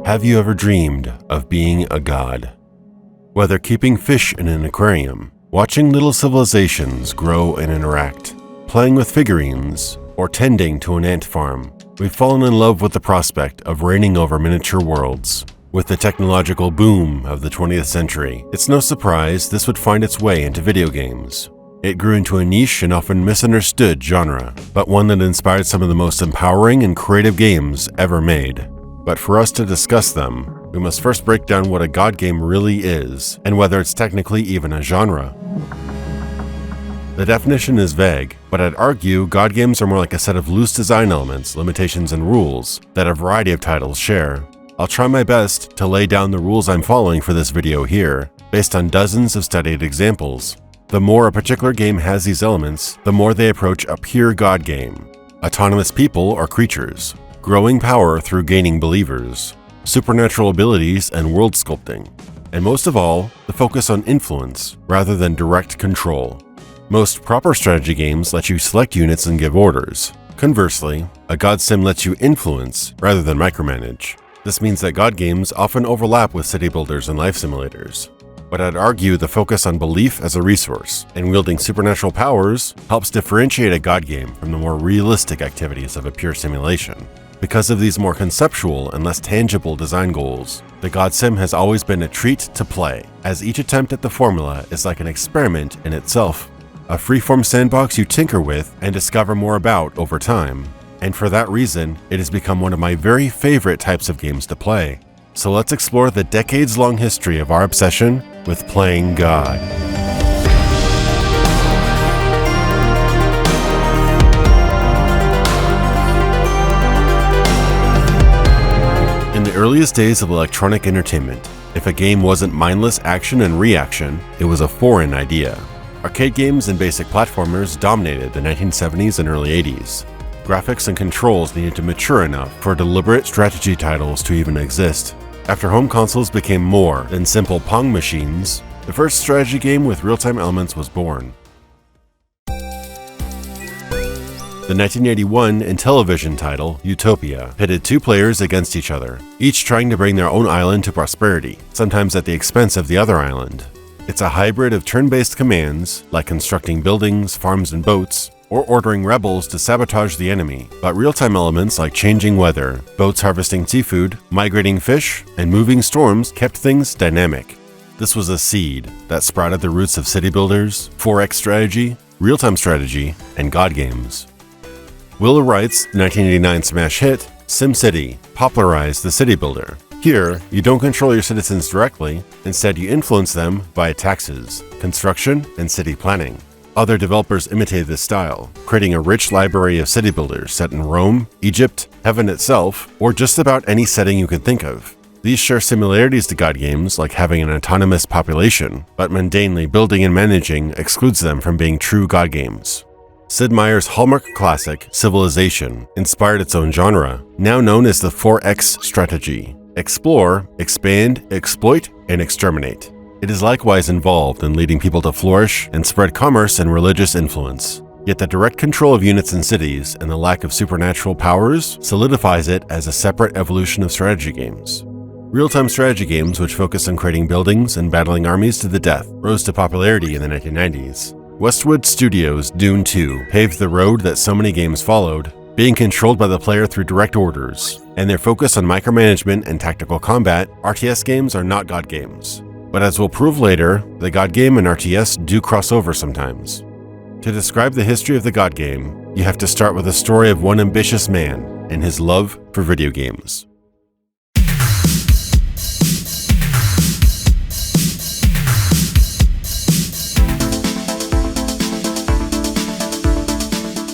Have you ever dreamed of being a god? Whether keeping fish in an aquarium, watching little civilizations grow and interact, playing with figurines, or tending to an ant farm, we've fallen in love with the prospect of reigning over miniature worlds. With the technological boom of the 20th century, it's no surprise this would find its way into video games. It grew into a niche and often misunderstood genre, but one that inspired some of the most empowering and creative games ever made. But for us to discuss them, we must first break down what a god game really is, and whether it's technically even a genre. The definition is vague, but I'd argue god games are more like a set of loose design elements, limitations, and rules that a variety of titles share. I'll try my best to lay down the rules I'm following for this video here, based on dozens of studied examples. The more a particular game has these elements, the more they approach a pure god game. Autonomous people or creatures, growing power through gaining believers, supernatural abilities and world sculpting, and most of all, the focus on influence rather than direct control. Most proper strategy games let you select units and give orders. Conversely, a god sim lets you influence rather than micromanage. This means that god games often overlap with city builders and life simulators. But I'd argue the focus on belief as a resource and wielding supernatural powers helps differentiate a god game from the more realistic activities of a pure simulation. Because of these more conceptual and less tangible design goals, the god sim has always been a treat to play, as each attempt at the formula is like an experiment in itself. A freeform sandbox you tinker with and discover more about over time. And for that reason, it has become one of my very favorite types of games to play. So let's explore the decades-long history of our obsession with playing God. In the earliest days of electronic entertainment, if a game wasn't mindless action and reaction, it was a foreign idea. Arcade games and basic platformers dominated the 1970s and early 80s. Graphics and controls needed to mature enough for deliberate strategy titles to even exist. After home consoles became more than simple Pong machines, the first strategy game with real-time elements was born. The 1981 Intellivision title, Utopia, pitted two players against each other, each trying to bring their own island to prosperity, sometimes at the expense of the other island. It's a hybrid of turn-based commands, like constructing buildings, farms, and boats, or ordering rebels to sabotage the enemy, but real-time elements like changing weather, boats harvesting seafood, migrating fish, and moving storms kept things dynamic. This was a seed that sprouted the roots of city builders, 4X strategy, real-time strategy, and god games. Will Wright's 1989 smash hit, SimCity, popularized the city builder. Here, you don't control your citizens directly, instead you influence them via taxes, construction, and city planning. Other developers imitated this style, creating a rich library of city builders set in Rome, Egypt, heaven itself, or just about any setting you can think of. These share similarities to god games like having an autonomous population, but mundanely building and managing excludes them from being true god games. Sid Meier's hallmark classic, Civilization, inspired its own genre, now known as the 4X strategy. Explore, expand, exploit, and exterminate. It is likewise involved in leading people to flourish and spread commerce and religious influence. Yet the direct control of units and cities and the lack of supernatural powers solidifies it as a separate evolution of strategy games. Real-time strategy games, which focus on creating buildings and battling armies to the death, rose to popularity in the 1990s. Westwood Studios' Dune 2 paved the road that so many games followed, being controlled by the player through direct orders, and their focus on micromanagement and tactical combat. RTS games are not god games. But as we'll prove later, the god game and RTS do cross over sometimes. To describe the history of the god game, you have to start with a story of one ambitious man and his love for video games.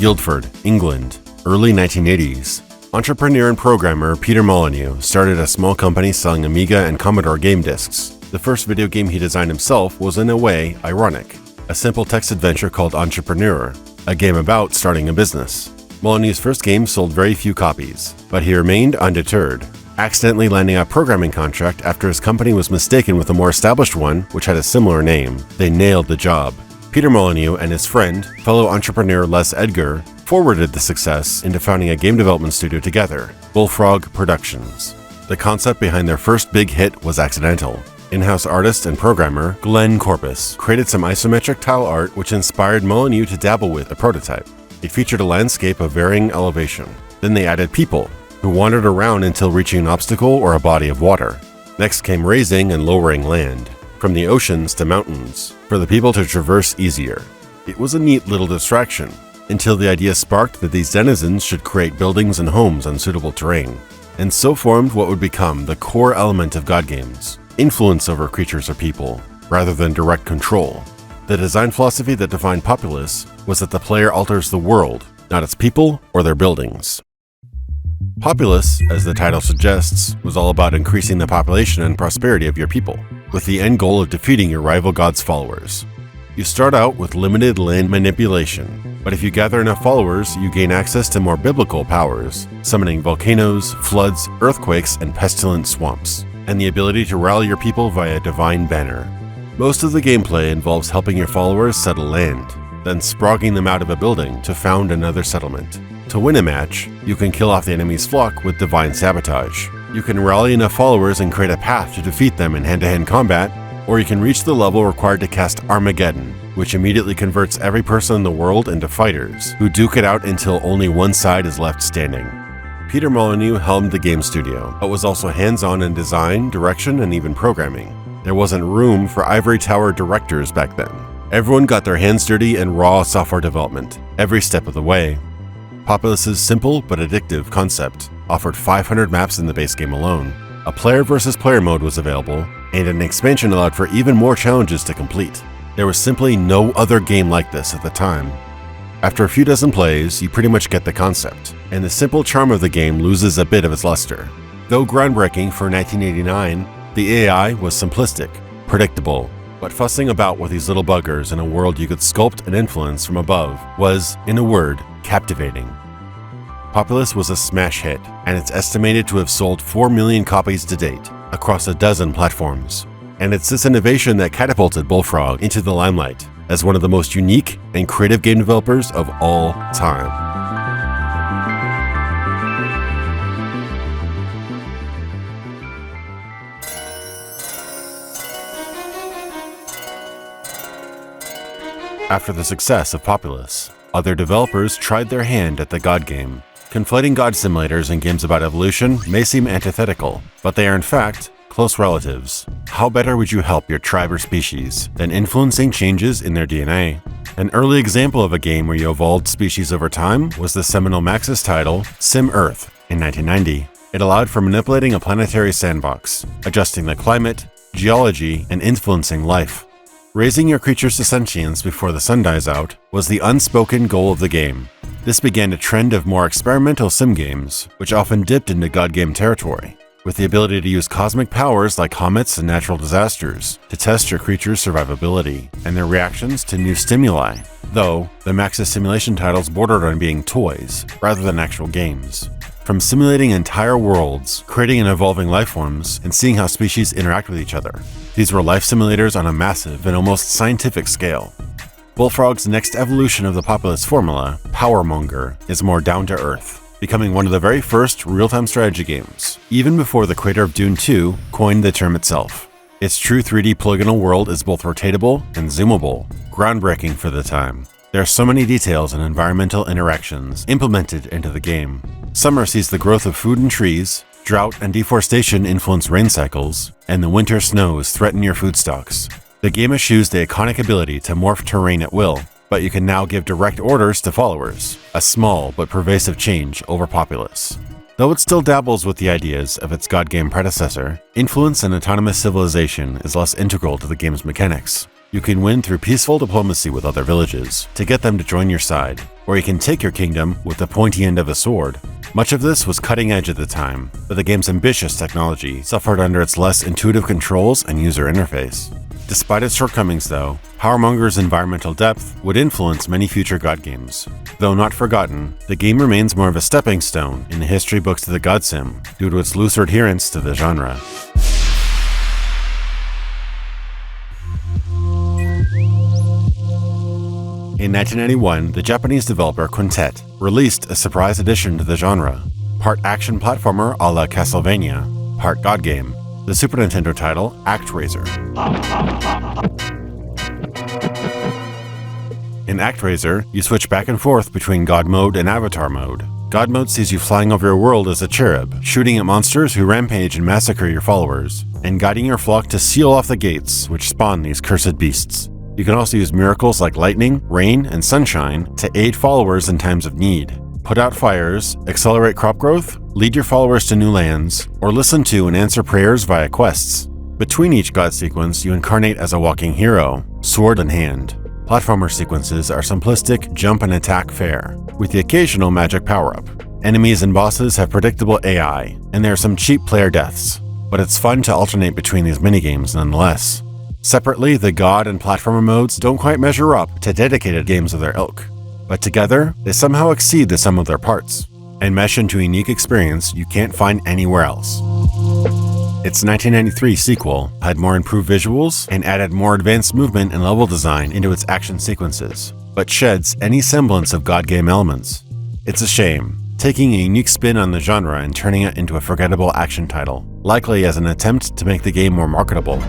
Guildford, England, early 1980s. Entrepreneur and programmer Peter Molyneux started a small company selling Amiga and Commodore game discs. The first video game he designed himself was in a way ironic, a simple text adventure called Entrepreneur, a game about starting a business. Molyneux's first game sold very few copies, but he remained undeterred, accidentally landing a programming contract after his company was mistaken with a more established one which had a similar name. They nailed the job. Peter Molyneux and his friend, fellow entrepreneur Les Edgar, forwarded the success into founding a game development studio together, Bullfrog Productions. The concept behind their first big hit was accidental. In-house artist and programmer Glenn Corpus created some isometric tile art which inspired Molyneux to dabble with a prototype. It featured a landscape of varying elevation. Then they added people, who wandered around until reaching an obstacle or a body of water. Next came raising and lowering land, from the oceans to mountains, for the people to traverse easier. It was a neat little distraction, until the idea sparked that these denizens should create buildings and homes on suitable terrain, and so formed what would become the core element of God games: influence over creatures or people, rather than direct control. The design philosophy that defined Populous was that the player alters the world, not its people or their buildings. Populous, as the title suggests, was all about increasing the population and prosperity of your people, with the end goal of defeating your rival god's followers. You start out with limited land manipulation, but if you gather enough followers, you gain access to more biblical powers, summoning volcanoes, floods, earthquakes, and pestilent swamps, and the ability to rally your people via divine banner. Most of the gameplay involves helping your followers settle land, then sprogging them out of a building to found another settlement. To win a match, you can kill off the enemy's flock with divine sabotage. You can rally enough followers and create a path to defeat them in hand-to-hand combat, or you can reach the level required to cast Armageddon, which immediately converts every person in the world into fighters, who duke it out until only one side is left standing. Peter Molyneux helmed the game studio, but was also hands-on in design, direction, and even programming. There wasn't room for ivory tower directors back then. Everyone got their hands dirty in raw software development, every step of the way. Populous's simple but addictive concept offered 500 maps in the base game alone. A player versus player mode was available, and an expansion allowed for even more challenges to complete. There was simply no other game like this at the time. After a few dozen plays, you pretty much get the concept, and the simple charm of the game loses a bit of its luster. Though groundbreaking for 1989, the AI was simplistic, predictable, but fussing about with these little buggers in a world you could sculpt and influence from above was, in a word, captivating. Populous was a smash hit, and it's estimated to have sold 4 million copies to date, across a dozen platforms. And it's this innovation that catapulted Bullfrog into the limelight as one of the most unique and creative game developers of all time. After the success of Populous, other developers tried their hand at the God game. Conflating God simulators and games about evolution may seem antithetical, but they are in fact close relatives. How better would you help your tribe or species than influencing changes in their DNA? An early example of a game where you evolved species over time was the seminal Maxis title Sim Earth in 1990. It allowed for manipulating a planetary sandbox, adjusting the climate, geology, and influencing life. Raising your creatures to sentience before the sun dies out was the unspoken goal of the game. This began a trend of more experimental sim games, which often dipped into God game territory, with the ability to use cosmic powers like comets and natural disasters to test your creature's survivability and their reactions to new stimuli, though the Maxis simulation titles bordered on being toys rather than actual games. From simulating entire worlds, creating and evolving lifeforms, and seeing how species interact with each other, these were life simulators on a massive and almost scientific scale. Bullfrog's next evolution of the Populous formula, Powermonger, is more down-to-earth, becoming one of the very first real-time strategy games, even before the creator of Dune 2 coined the term itself. Its true 3D polygonal world is both rotatable and zoomable, groundbreaking for the time. There are so many details and environmental interactions implemented into the game. Summer sees the growth of food and trees, drought and deforestation influence rain cycles, and the winter snows threaten your food stocks. The game eschews the iconic ability to morph terrain at will, but you can now give direct orders to followers, a small but pervasive change over Populous. Though it still dabbles with the ideas of its God game predecessor, influence and autonomous civilization is less integral to the game's mechanics. You can win through peaceful diplomacy with other villages to get them to join your side, or you can take your kingdom with the pointy end of a sword. Much of this was cutting edge at the time, but the game's ambitious technology suffered under its less intuitive controls and user interface. Despite its shortcomings though, Powermonger's environmental depth would influence many future God games. Though not forgotten, the game remains more of a stepping stone in the history books of the God Sim due to its looser adherence to the genre. In 1991, the Japanese developer Quintet released a surprise addition to the genre. Part action platformer a la Castlevania, part God game, the Super Nintendo title ActRaiser. In ActRaiser, you switch back and forth between God mode and Avatar mode. God mode sees you flying over your world as a cherub, shooting at monsters who rampage and massacre your followers, and guiding your flock to seal off the gates which spawn these cursed beasts. You can also use miracles like lightning, rain, and sunshine to aid followers in times of need, put out fires, accelerate crop growth, lead your followers to new lands, or listen to and answer prayers via quests. Between each God sequence, you incarnate as a walking hero, sword in hand. Platformer sequences are simplistic jump and attack fare, with the occasional magic power-up. Enemies and bosses have predictable AI, and there are some cheap player deaths, but it's fun to alternate between these minigames nonetheless. Separately, the God and platformer modes don't quite measure up to dedicated games of their ilk, but together, they somehow exceed the sum of their parts, and mesh into a unique experience you can't find anywhere else. Its 1993 sequel had more improved visuals and added more advanced movement and level design into its action sequences, but sheds any semblance of God game elements. It's a shame, taking a unique spin on the genre and turning it into a forgettable action title, likely as an attempt to make the game more marketable.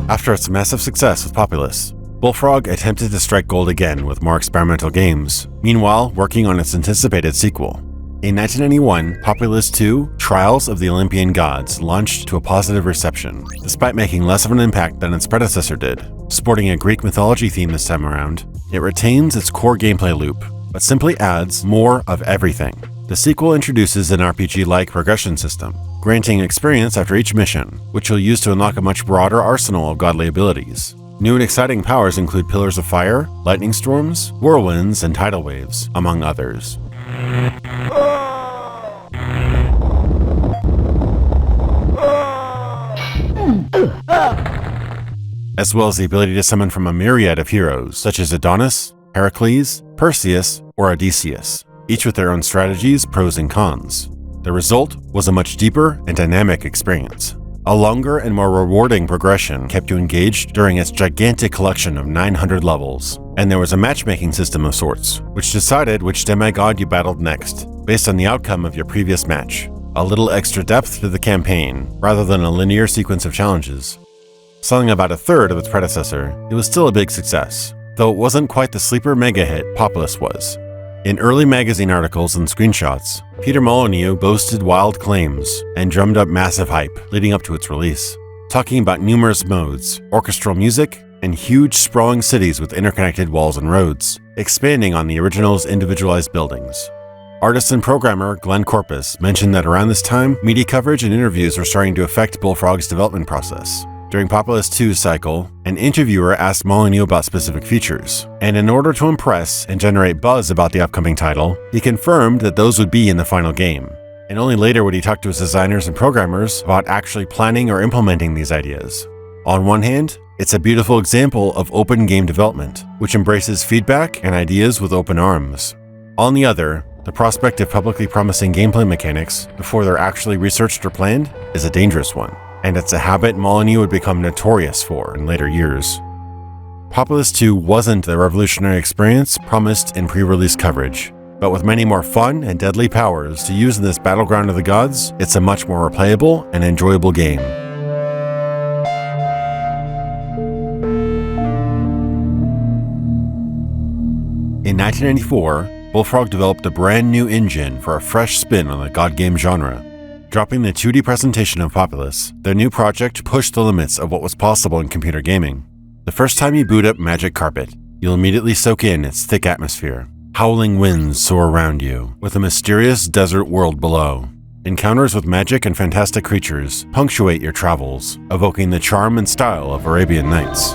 After its massive success with Populous, Bullfrog attempted to strike gold again with more experimental games, meanwhile working on its anticipated sequel. In 1991, Populous 2: Trials of the Olympian Gods launched to a positive reception, despite making less of an impact than its predecessor did. Sporting a Greek mythology theme this time around, it retains its core gameplay loop, but simply adds more of everything. The sequel introduces an RPG-like progression system, granting experience after each mission, which you'll use to unlock a much broader arsenal of godly abilities. New and exciting powers include Pillars of Fire, Lightning Storms, Whirlwinds, and Tidal Waves, among others. As well as the ability to summon from a myriad of heroes, such as Adonis, Heracles, Perseus, or Odysseus, each with their own strategies, pros and cons. The result was a much deeper and dynamic experience. A longer and more rewarding progression kept you engaged during its gigantic collection of 900 levels, and there was a matchmaking system of sorts, which decided which demigod you battled next, based on the outcome of your previous match. A little extra depth to the campaign, rather than a linear sequence of challenges. Selling about a third of its predecessor, it was still a big success, though it wasn't quite the sleeper mega hit Populous was. In early magazine articles and screenshots, Peter Molyneux boasted wild claims and drummed up massive hype leading up to its release, talking about numerous modes, orchestral music, and huge sprawling cities with interconnected walls and roads, expanding on the original's individualized buildings. Artist and programmer Glenn Corpus mentioned that around this time, media coverage and interviews were starting to affect Bullfrog's development process. During Populous 2's cycle, an interviewer asked Molyneux about specific features, and in order to impress and generate buzz about the upcoming title, he confirmed that those would be in the final game. And only later would he talk to his designers and programmers about actually planning or implementing these ideas. On one hand, it's a beautiful example of open game development, which embraces feedback and ideas with open arms. On the other, the prospect of publicly promising gameplay mechanics before they're actually researched or planned is a dangerous one, and it's a habit Molyneux would become notorious for in later years. Populous 2 wasn't the revolutionary experience promised in pre-release coverage, but with many more fun and deadly powers to use in this battleground of the gods, it's a much more replayable and enjoyable game. In 1994, Bullfrog developed a brand new engine for a fresh spin on the god game genre. Dropping the 2D presentation of Populous, their new project pushed the limits of what was possible in computer gaming. The first time you boot up Magic Carpet, you'll immediately soak in its thick atmosphere. Howling winds soar around you, with a mysterious desert world below. Encounters with magic and fantastic creatures punctuate your travels, evoking the charm and style of Arabian Nights.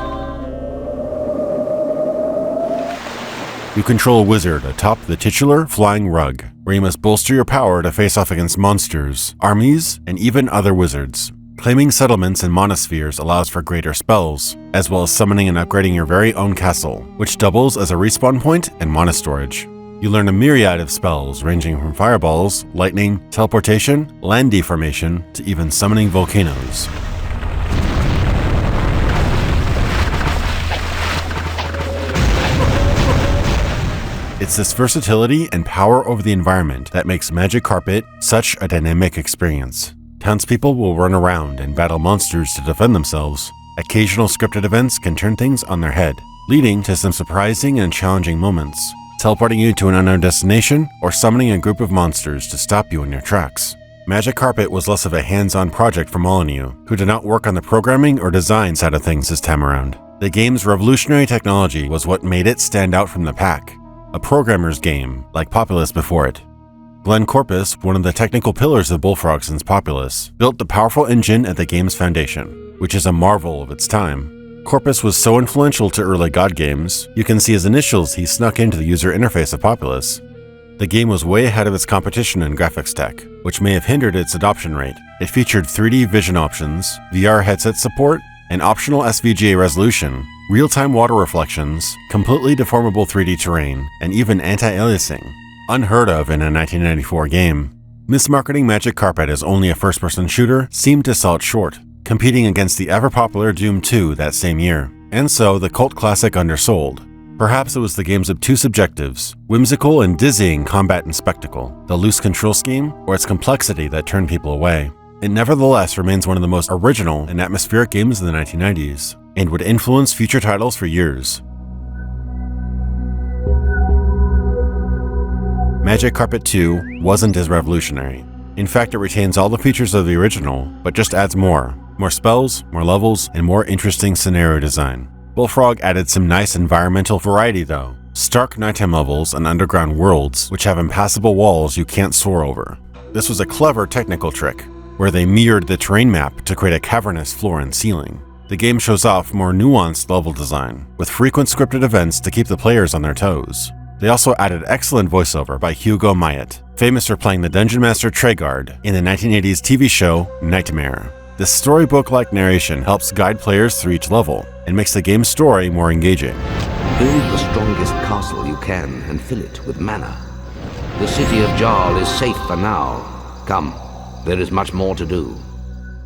You control a wizard atop the titular Flying Rug, where you must bolster your power to face off against monsters, armies, and even other wizards. Claiming settlements and monaspheres allows for greater spells, as well as summoning and upgrading your very own castle, which doubles as a respawn point and mana storage. You learn a myriad of spells ranging from fireballs, lightning, teleportation, land deformation, to even summoning volcanoes. It's this versatility and power over the environment that makes Magic Carpet such a dynamic experience. Townspeople will run around and battle monsters to defend themselves. Occasional scripted events can turn things on their head, leading to some surprising and challenging moments, teleporting you to an unknown destination or summoning a group of monsters to stop you in your tracks. Magic Carpet was less of a hands-on project for Molyneux, who did not work on the programming or design side of things this time around. The game's revolutionary technology was what made it stand out from the pack, a programmer's game like Populous before it. Glenn Corpus, one of the technical pillars of Bullfrog since Populous, built the powerful engine at the game's foundation, which is a marvel of its time. Corpus was so influential to early God games, you can see his initials he snuck into the user interface of Populous. The game was way ahead of its competition in graphics tech, which may have hindered its adoption rate. It featured 3D vision options, VR headset support, an optional SVGA resolution, real-time water reflections, completely deformable 3D terrain, and even anti-aliasing. Unheard of in a 1994 game. Mismarketing Magic Carpet as only a first-person shooter seemed to sell it short, competing against the ever-popular Doom 2 that same year, and so the cult classic undersold. Perhaps it was the game's obtuse objectives, whimsical and dizzying combat and spectacle, the loose control scheme, or its complexity that turned people away. It nevertheless remains one of the most original and atmospheric games of the 1990s, and would influence future titles for years. Magic Carpet 2 wasn't as revolutionary. In fact, it retains all the features of the original, but just adds more spells, more levels, and more interesting scenario design. Bullfrog added some nice environmental variety though. Stark nighttime levels and underground worlds, which have impassable walls you can't soar over. This was a clever technical trick, where they mirrored the terrain map to create a cavernous floor and ceiling. The game shows off more nuanced level design, with frequent scripted events to keep the players on their toes. They also added excellent voiceover by Hugo Myatt, famous for playing the Dungeon Master Tregard in the 1980s TV show Nightmare. This storybook-like narration helps guide players through each level and makes the game's story more engaging. Build the strongest castle you can and fill it with mana. The city of Jarl is safe for now. Come, there is much more to do.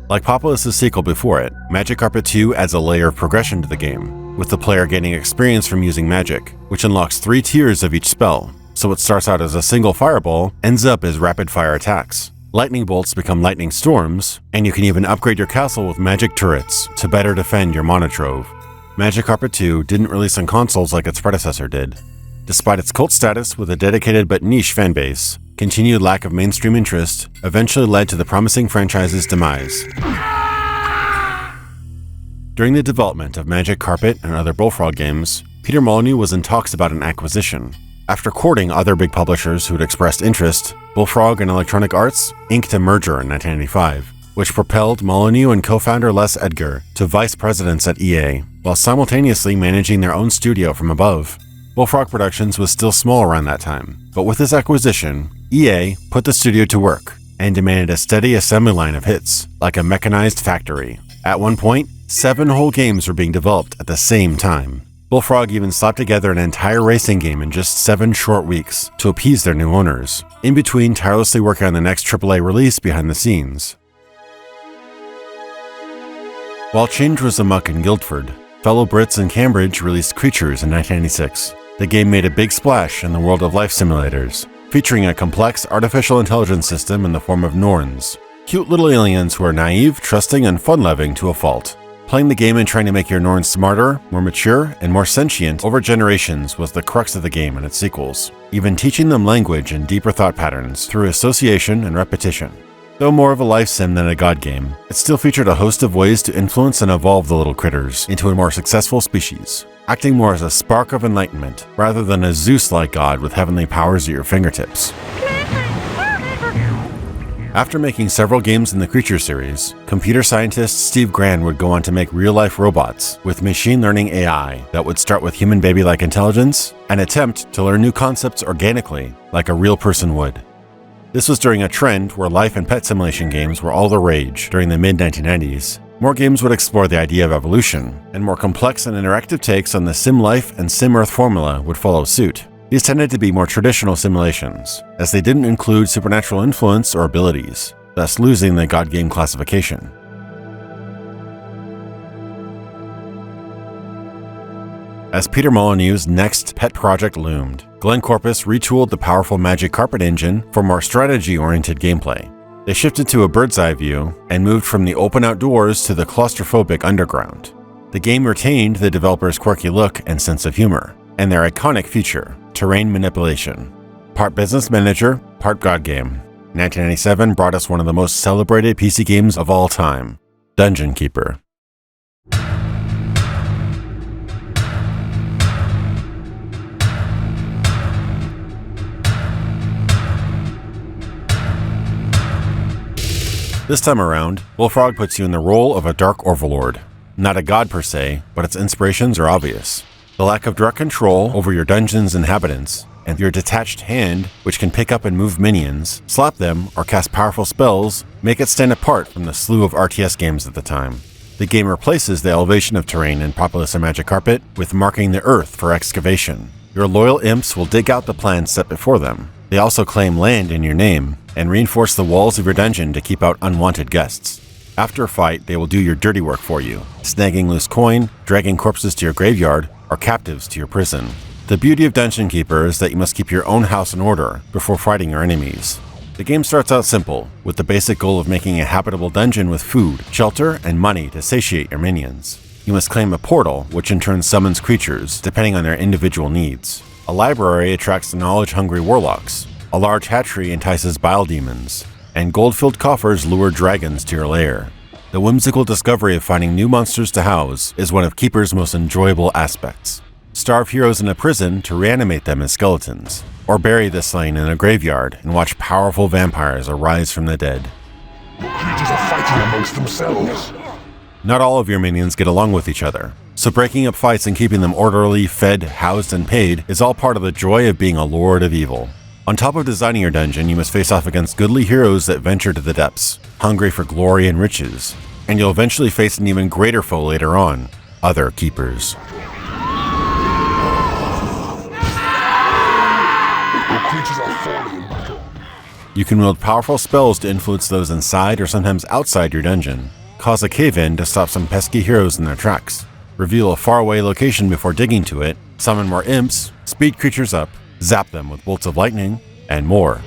Like Populous' sequel before it, Magic Carpet 2 adds a layer of progression to the game, with the player gaining experience from using magic, which unlocks 3 tiers of each spell. So what starts out as a single fireball ends up as rapid-fire attacks. Lightning bolts become lightning storms, and you can even upgrade your castle with magic turrets to better defend your mana trove. Magic Carpet 2 didn't release on consoles like its predecessor did. Despite its cult status with a dedicated but niche fanbase, continued lack of mainstream interest eventually led to the promising franchise's demise. During the development of Magic Carpet and other Bullfrog games, Peter Molyneux was in talks about an acquisition. After courting other big publishers who had expressed interest, Bullfrog and Electronic Arts inked a merger in 1995, which propelled Molyneux and co-founder Les Edgar to vice presidents at EA, while simultaneously managing their own studio from above. Bullfrog Productions was still small around that time, but with this acquisition, EA put the studio to work and demanded a steady assembly line of hits, like a mechanized factory. At one point, 7 whole games were being developed at the same time. Bullfrog even slapped together an entire racing game in just 7 short weeks to appease their new owners, in between tirelessly working on the next AAA release behind the scenes. While change was amok in Guildford, fellow Brits in Cambridge released Creatures in 1996. The game made a big splash in the world of life simulators, featuring a complex artificial intelligence system in the form of Norns, cute little aliens who are naive, trusting, and fun-loving to a fault. Playing the game and trying to make your Norns smarter, more mature, and more sentient over generations was the crux of the game and its sequels, even teaching them language and deeper thought patterns through association and repetition. Though more of a life sim than a god game, it still featured a host of ways to influence and evolve the little critters into a more successful species, acting more as a spark of enlightenment rather than a Zeus-like god with heavenly powers at your fingertips. After making several games in the Creature series, computer scientist Steve Grand would go on to make real-life robots with machine learning AI that would start with human baby-like intelligence and attempt to learn new concepts organically, like a real person would. This was during a trend where life and pet simulation games were all the rage during the mid-1990s. More games would explore the idea of evolution, and more complex and interactive takes on the Sim Life and Sim Earth formula would follow suit. These tended to be more traditional simulations, as they didn't include supernatural influence or abilities, thus losing the God Game classification. As Peter Molyneux's next pet project loomed, Glen Corpus retooled the powerful Magic Carpet engine for more strategy-oriented gameplay. They shifted to a bird's-eye view and moved from the open outdoors to the claustrophobic underground. The game retained the developers' quirky look and sense of humor, and their iconic feature, terrain manipulation. Part business manager, part god game. 1997 brought us one of the most celebrated PC games of all time, Dungeon Keeper. This time around, Bullfrog puts you in the role of a dark overlord. Not a god per se, but its inspirations are obvious. The lack of direct control over your dungeon's inhabitants, and your detached hand, which can pick up and move minions, slap them, or cast powerful spells, make it stand apart from the slew of RTS games at the time. The game replaces the elevation of terrain in Populous and Magic Carpet with marking the earth for excavation. Your loyal imps will dig out the plans set before them. They also claim land in your name, and reinforce the walls of your dungeon to keep out unwanted guests. After a fight, they will do your dirty work for you, snagging loose coin, dragging corpses to your graveyard, or captives to your prison. The beauty of Dungeon Keeper is that you must keep your own house in order before fighting your enemies. The game starts out simple, with the basic goal of making a habitable dungeon with food, shelter, and money to satiate your minions. You must claim a portal, which in turn summons creatures, depending on their individual needs. A library attracts the knowledge-hungry warlocks. A large hatchery entices bile demons, and gold-filled coffers lure dragons to your lair. The whimsical discovery of finding new monsters to house is one of Keeper's most enjoyable aspects. Starve heroes in a prison to reanimate them as skeletons, or bury the slain in a graveyard and watch powerful vampires arise from the dead. The creatures are fighting amongst themselves. Not all of your minions get along with each other, so breaking up fights and keeping them orderly, fed, housed, and paid is all part of the joy of being a Lord of Evil. On top of designing your dungeon, you must face off against goodly heroes that venture to the depths, hungry for glory and riches, and you'll eventually face an even greater foe later on, other Keepers. The creatures are falling in battle. You can wield powerful spells to influence those inside or sometimes outside your dungeon, cause a cave-in to stop some pesky heroes in their tracks, reveal a faraway location before digging to it, summon more imps, speed creatures up, zap them with bolts of lightning, and more.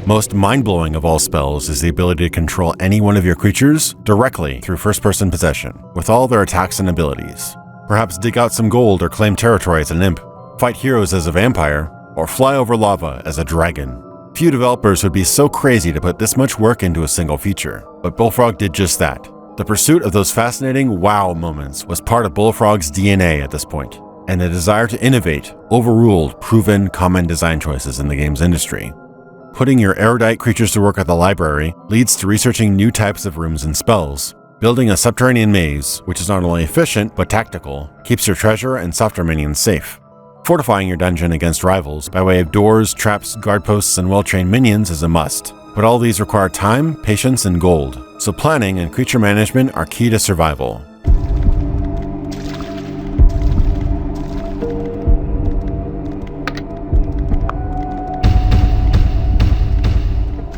Most mind-blowing of all spells is the ability to control any one of your creatures directly through first-person possession, with all their attacks and abilities. Perhaps dig out some gold or claim territory as an imp, fight heroes as a vampire, or fly over lava as a dragon. Few developers would be so crazy to put this much work into a single feature, but Bullfrog did just that. The pursuit of those fascinating wow moments was part of Bullfrog's DNA at this point, and the desire to innovate overruled proven common design choices in the games industry. Putting your erudite creatures to work at the library leads to researching new types of rooms and spells. Building a subterranean maze, which is not only efficient but tactical, keeps your treasure and softer minions safe. Fortifying your dungeon against rivals by way of doors, traps, guard posts, and well-trained minions is a must, but all these require time, patience, and gold, so planning and creature management are key to survival.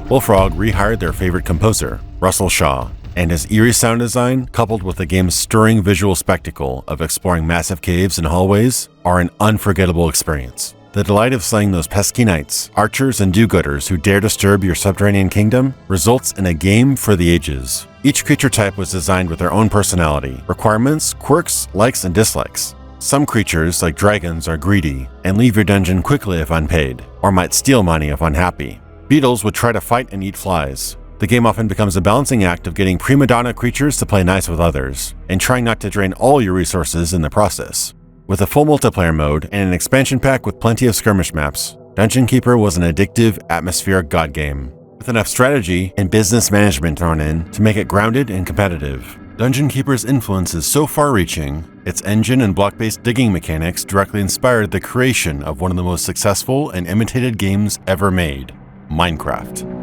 Bullfrog rehired their favorite composer, Russell Shaw, and his eerie sound design, coupled with the game's stirring visual spectacle of exploring massive caves and hallways, are an unforgettable experience. The delight of slaying those pesky knights, archers, and do-gooders who dare disturb your subterranean kingdom results in a game for the ages. Each creature type was designed with their own personality, requirements, quirks, likes, and dislikes. Some creatures, like dragons, are greedy and leave your dungeon quickly if unpaid, or might steal money if unhappy. Beetles would try to fight and eat flies. The game often becomes a balancing act of getting prima donna creatures to play nice with others, and trying not to drain all your resources in the process. With a full multiplayer mode and an expansion pack with plenty of skirmish maps, Dungeon Keeper was an addictive, atmospheric god game, with enough strategy and business management thrown in to make it grounded and competitive. Dungeon Keeper's influence is so far-reaching, its engine and block-based digging mechanics directly inspired the creation of one of the most successful and imitated games ever made, Minecraft.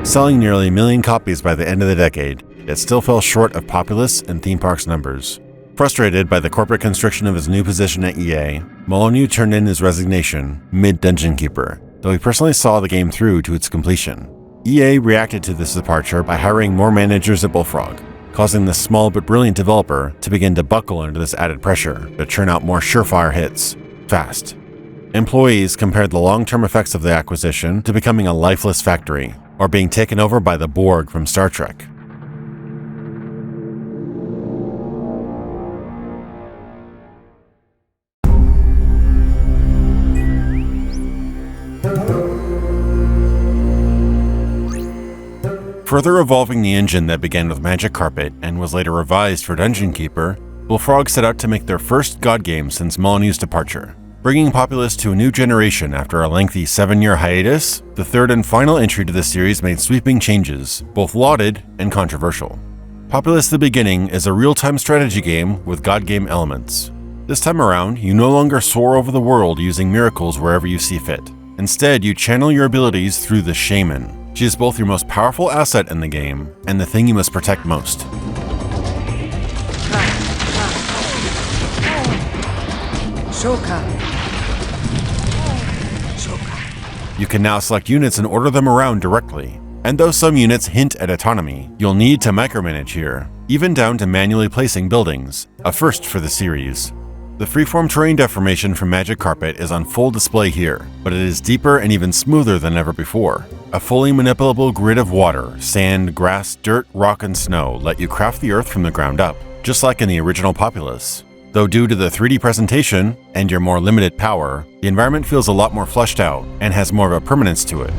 Selling nearly 1 million copies by the end of the decade, it still fell short of Populous and Theme Park's numbers. Frustrated by the corporate constriction of his new position at EA, Molyneux turned in his resignation mid-Dungeon Keeper, though he personally saw the game through to its completion. EA reacted to this departure by hiring more managers at Bullfrog. causing the small but brilliant developer to begin to buckle under this added pressure to churn out more surefire hits, fast. Employees compared the long-term effects of the acquisition to becoming a lifeless factory, or being taken over by the Borg from Star Trek. Further evolving the engine that began with Magic Carpet and was later revised for Dungeon Keeper, Bullfrog set out to make their first God game since Molyneux's departure. Bringing Populous to a new generation after a lengthy 7-year hiatus, the third and final entry to the series made sweeping changes, both lauded and controversial. Populous the Beginning is a real-time strategy game with God game elements. This time around, you no longer soar over the world using miracles wherever you see fit. Instead, you channel your abilities through the Shaman. She is both your most powerful asset in the game and the thing you must protect most. You can now select units and order them around directly. And though some units hint at autonomy, you'll need to micromanage here, even down to manually placing buildings, a first for the series. The freeform terrain deformation from Magic Carpet is on full display here, but it is deeper and even smoother than ever before. A fully manipulable grid of water, sand, grass, dirt, rock, and snow let you craft the earth from the ground up, just like in the original Populous. Though due to the 3D presentation and your more limited power, the environment feels a lot more fleshed out and has more of a permanence to it.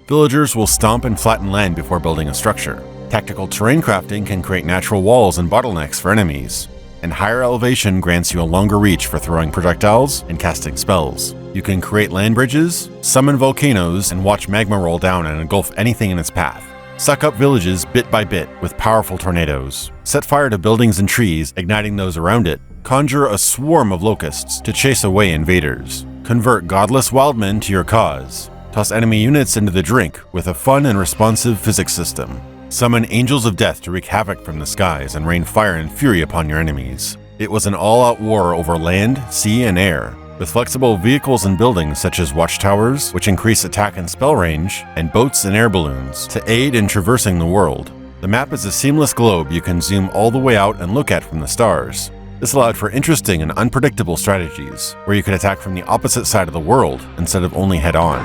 Villagers will stomp and flatten land before building a structure. Tactical terrain crafting can create natural walls and bottlenecks for enemies, and higher elevation grants you a longer reach for throwing projectiles and casting spells. You can create land bridges, summon volcanoes, and watch magma roll down and engulf anything in its path. Suck up villages bit by bit with powerful tornadoes. Set fire to buildings and trees, igniting those around it. Conjure a swarm of locusts to chase away invaders. Convert godless wildmen to your cause. Toss enemy units into the drink with a fun and responsive physics system. Summon angels of death to wreak havoc from the skies and rain fire and fury upon your enemies. It was an all-out war over land, sea, and air, with flexible vehicles and buildings such as watchtowers, which increase attack and spell range, and boats and air balloons to aid in traversing the world. The map is a seamless globe you can zoom all the way out and look at from the stars. This allowed for interesting and unpredictable strategies, where you could attack from the opposite side of the world instead of only head-on.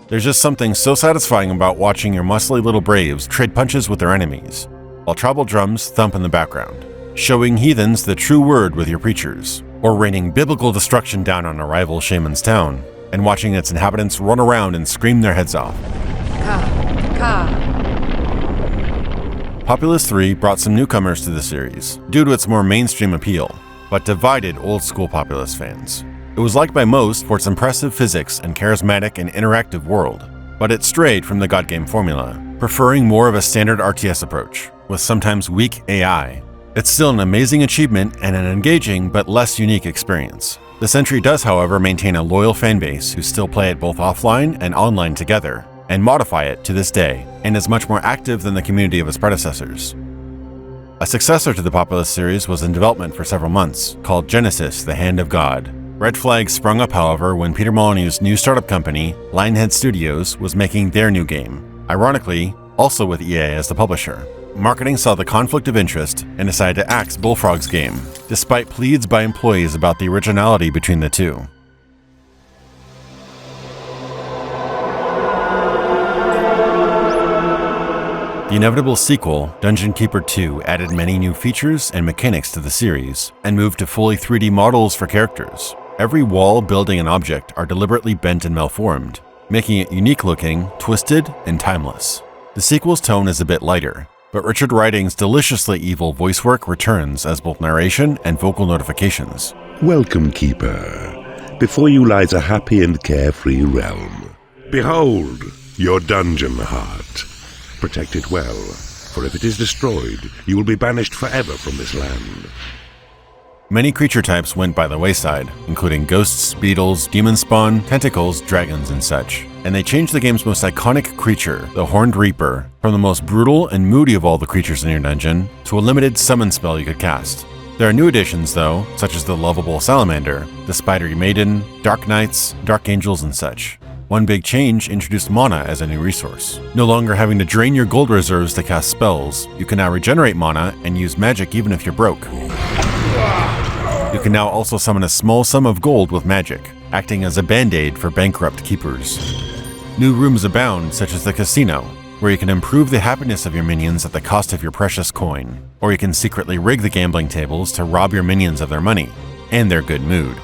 There's just something so satisfying about watching your muscly little braves trade punches with their enemies, while tribal drums thump in the background, showing heathens the true word with your preachers, or raining biblical destruction down on a rival shaman's town, and watching its inhabitants run around and scream their heads off. Populous 3 brought some newcomers to the series, due to its more mainstream appeal, but divided old-school Populous fans. It was liked by most for its impressive physics and charismatic and interactive world, but it strayed from the God game formula, preferring more of a standard RTS approach, with sometimes weak AI. It's still an amazing achievement and an engaging but less unique experience. This entry does, however, maintain a loyal fanbase who still play it both offline and online together, and modify it to this day, and is much more active than the community of its predecessors. A successor to the Populous series was in development for several months, called Genesis: The Hand of God. Red flags sprung up, however, when Peter Molyneux's new startup company, Lionhead Studios, was making their new game, ironically, also with EA as the publisher. Marketing saw the conflict of interest and decided to axe Bullfrog's game, despite pleads by employees about the originality between the two. The inevitable sequel, Dungeon Keeper 2, added many new features and mechanics to the series, and moved to fully 3D models for characters. Every wall, building, and object are deliberately bent and malformed, making it unique-looking, twisted, and timeless. The sequel's tone is a bit lighter, but Richard Writing's deliciously evil voice work returns as both narration and vocal notifications. Welcome, Keeper. Before you lies a happy and carefree realm. Behold, your dungeon heart. Protect it well, for if it is destroyed, you will be banished forever from this land. Many creature types went by the wayside, including ghosts, beetles, demon spawn, tentacles, dragons, and such. And they changed the game's most iconic creature, the Horned Reaper, from the most brutal and moody of all the creatures in your dungeon to a limited summon spell you could cast. There are new additions though, such as the lovable Salamander, the Spidery Maiden, Dark Knights, Dark Angels, and such. One big change introduced mana as a new resource. No longer having to drain your gold reserves to cast spells, you can now regenerate mana and use magic even if you're broke. You can now also summon a small sum of gold with magic, acting as a band-aid for bankrupt keepers. New rooms abound, such as the casino, where you can improve the happiness of your minions at the cost of your precious coin, or you can secretly rig the gambling tables to rob your minions of their money and their good mood.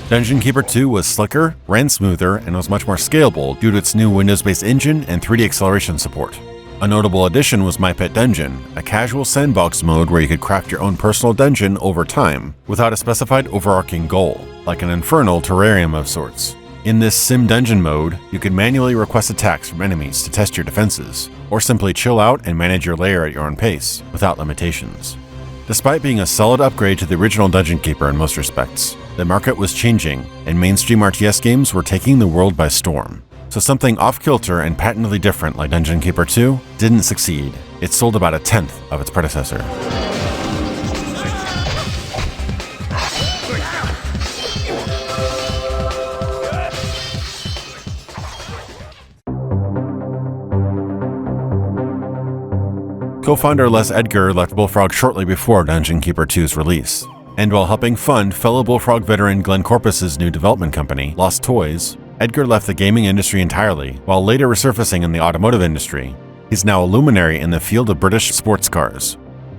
Dungeon Keeper 2 was slicker, ran smoother, and was much more scalable due to its new Windows-based engine and 3D acceleration support. A notable addition was My Pet Dungeon, a casual sandbox mode where you could craft your own personal dungeon over time, without a specified overarching goal, like an infernal terrarium of sorts. In this sim dungeon mode, you could manually request attacks from enemies to test your defenses, or simply chill out and manage your lair at your own pace, without limitations. Despite being a solid upgrade to the original Dungeon Keeper in most respects, the market was changing, and mainstream RTS games were taking the world by storm. So something off-kilter and patently different like Dungeon Keeper 2 didn't succeed. It sold about a tenth of its predecessor. Co-founder Les Edgar left Bullfrog shortly before Dungeon Keeper 2's release. And while helping fund fellow Bullfrog veteran Glenn Corpus's new development company, Lost Toys, Edgar left the gaming industry entirely, while later resurfacing in the automotive industry. He's now a luminary in the field of British sports cars.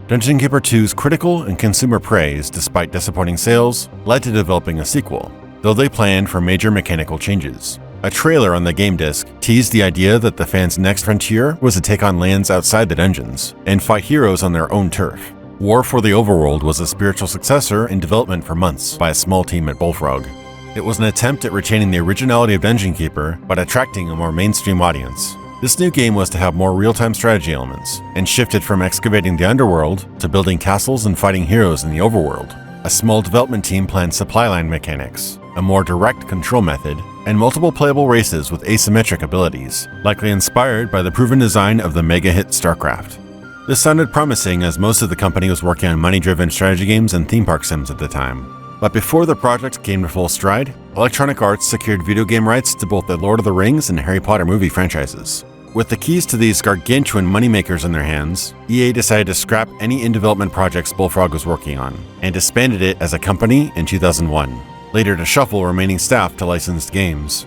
Dungeon Keeper 2's critical and consumer praise, despite disappointing sales, led to developing a sequel, though they planned for major mechanical changes. A trailer on the game disc teased the idea that the fans' next frontier was to take on lands outside the dungeons and fight heroes on their own turf. War for the Overworld was a spiritual successor in development for months by a small team at Bullfrog. It was an attempt at retaining the originality of Dungeon Keeper, but attracting a more mainstream audience. This new game was to have more real-time strategy elements, and shifted from excavating the underworld to building castles and fighting heroes in the overworld. A small development team planned supply line mechanics, a more direct control method, and multiple playable races with asymmetric abilities, likely inspired by the proven design of the mega-hit StarCraft. This sounded promising as most of the company was working on money-driven strategy games and theme park sims at the time. But before the project came to full stride, Electronic Arts secured video game rights to both the Lord of the Rings and Harry Potter movie franchises. With the keys to these gargantuan moneymakers in their hands, EA decided to scrap any in-development projects Bullfrog was working on, and disbanded it as a company in 2001, later to shuffle remaining staff to licensed games.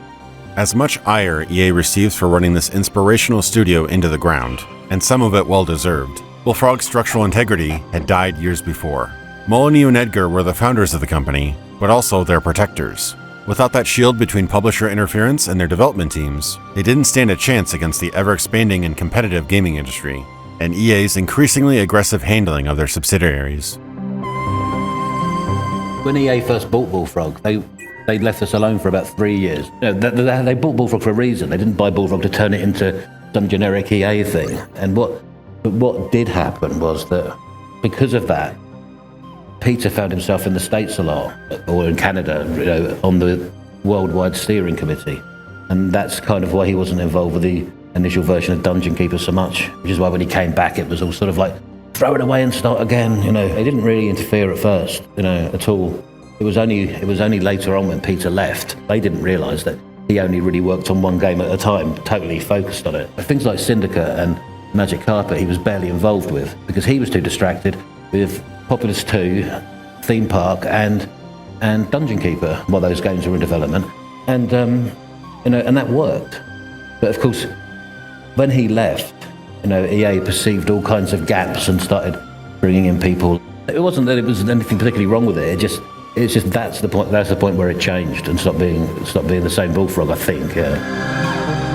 As much ire EA receives for running this inspirational studio into the ground, and some of it well-deserved, Bullfrog's structural integrity had died years before. Molyneux and Edgar were the founders of the company, but also their protectors. Without that shield between publisher interference and their development teams, they didn't stand a chance against the ever-expanding and competitive gaming industry, and EA's increasingly aggressive handling of their subsidiaries. When EA first bought Bullfrog, they left us alone for about 3 years. No, they bought Bullfrog for a reason. They didn't buy Bullfrog to turn it into some generic EA thing. And what did happen was that because of that, Peter found himself in the States a lot, or in Canada, on the worldwide steering committee. And that's kind of why he wasn't involved with the initial version of Dungeon Keeper so much, which is why when he came back, it was all sort of like, throw it away and start again. He didn't really interfere at first, at all. It was only later on when Peter left, they didn't realise that he only really worked on one game at a time, totally focused on it. Things like Syndicate and Magic Carpet he was barely involved with, because he was too distracted with Populous 2, Theme Park, and Dungeon Keeper while those games were in development, and that worked. But of course, when he left, EA perceived all kinds of gaps and started bringing in people. It wasn't that it was anything particularly wrong with it. It's just that's the point. That's the point where it changed and stopped being the same Bullfrog, I think. Yeah.